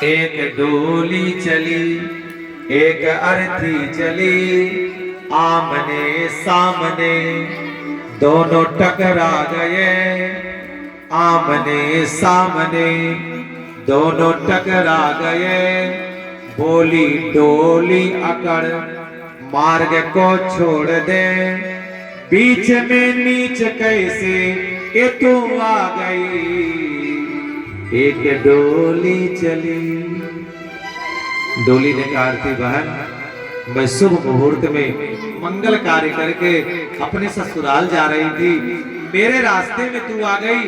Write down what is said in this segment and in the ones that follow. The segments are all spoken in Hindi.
एक डोली चली, एक अर्थी चली, आमने सामने दोनों टकरा गए। आमने सामने दोनों टकरा गए। बोली डोली अकड़ मार्ग को छोड़ दे, बीच में नीच कैसे के तू आ गई। एक डोली चली। डोली ने कहा आरती बहन, मैं शुभ मुहूर्त में मंगल कार्य करके अपने ससुराल जा रही थी, मेरे रास्ते में तू आ गई,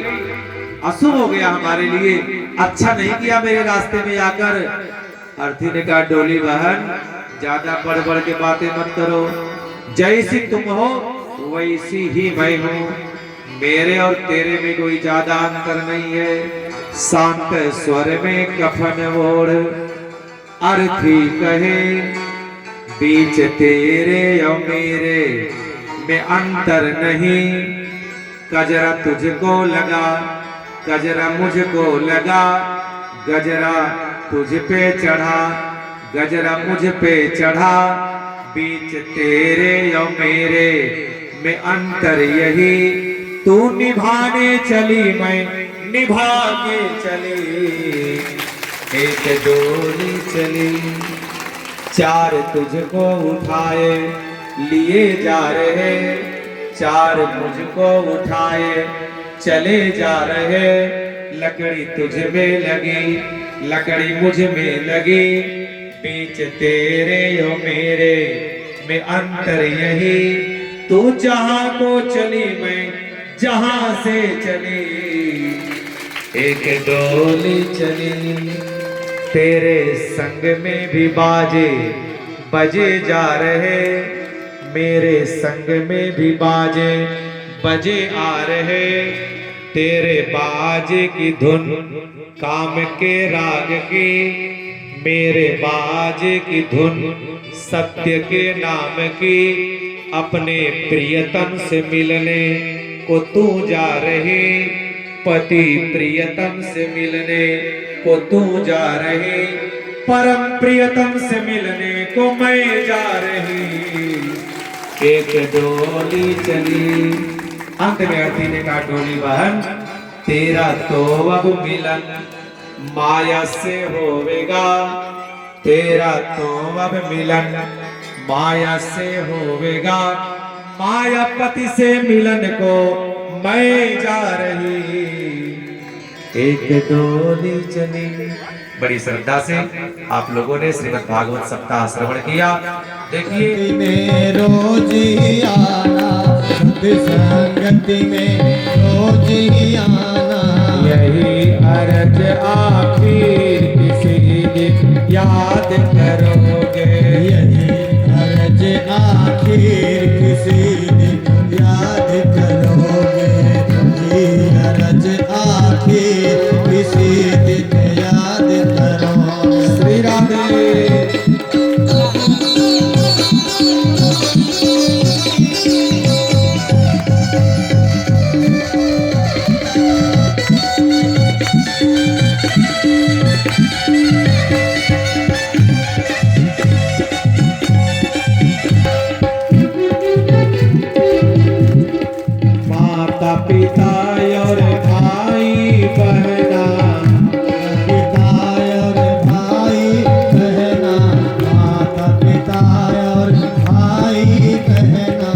अशुभ हो गया हमारे लिए, अच्छा नहीं किया मेरे रास्ते में आकर। आरती ने कहा डोली बहन, ज्यादा बढ़ बढ़ के बातें मत करो, जैसी तुम हो वैसी ही मैं हूँ, मेरे और तेरे में कोई ज्यादा अंतर नहीं है। शांत स्वर में कफन ओढ़ अर्थी कहे, बीच तेरे और मेरे में अंतर नहीं। कजरा तुझको लगा, गजरा मुझको लगा, गजरा तुझ पे चढ़ा, गजरा मुझ पे चढ़ा, बीच तेरे और मेरे में अंतर यही। तू निभाने चली, मैं निभा के चली। एक डोली चली, चार तुझको उठाए लिए जा रहे, चार मुझको उठाए चले जा रहे। लकड़ी तुझ में लगी, लकड़ी मुझ में लगी, बीच तेरे और मेरे में अंतर यही। तू जहां को चली, मैं जहां से चली। एक डोली चली, तेरे संग में भी बाजे बजे जा रहे, मेरे संग में भी बाजे बजे आ रहे। तेरे बाजे की धुन काम के राग की, मेरे बाजे की धुन सत्य के नाम की। अपने प्रियतम से मिलने को तू जा रही, पति प्रियतम से मिलने को तू जा रही, परम प्रियतम से मिलने को मैं जा रही। एक डोली चली। अंत में आरती ने कहा डोली बहन, तेरा तो अब मिलन माया से होवेगा, तेरा तो अब मिलन माया से होवेगा। मायापति से मिलन को मैं जा रही। एक डोली चली। बड़ी श्रद्धा से आप लोगों ने श्रीमद् भागवत सप्ताह श्रवण किया। देखिए रोज ही आना, संगति में रोज ही आना, यही अर्ज आखिर किसी दिन याद करोगे। यही अर्ज आखिर किसी दिन याद करोगे। ये अर्ज आखिर किसी दिन याद करोगे। श्री राधे। पिता और भाई बहना, पिता और भाई बहना, माता पिता और भाई बहना,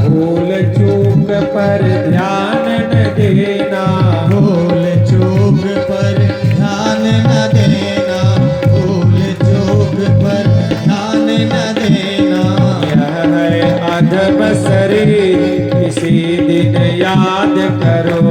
भूल चूक पर ध्यान न देना, भूल चूक पर ध्यान न देना, भूल चूक पर ध्यान न देना। यह है अधम शरीर किसी दिन याद करो।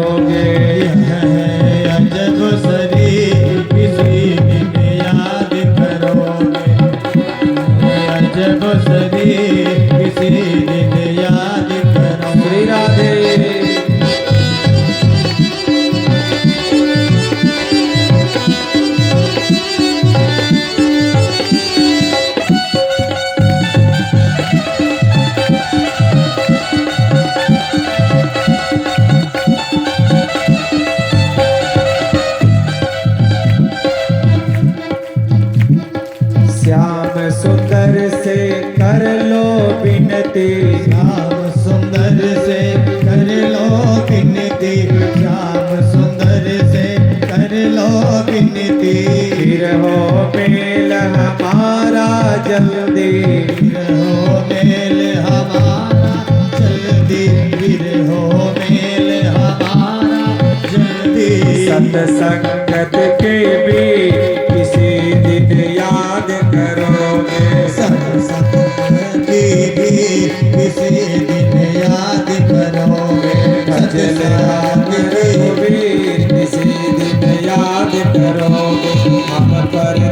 श्याम सुंदर से कर लो विनती, श्याम सुंदर से कर लो विनती, श्याम सुंदर से कर लो विनती। फिर हो मेल हमारा जल्दी, फिर हो मेल हमारा जल्दी, फिर हो मेल हमारा जल्दी। सत्संगत के भी किसी दिन याद करोगे, सत्संग की भी किसी दिन याद करोगे, सत्संग सत्संग को भी किसी दिन याद करोगे। हम पर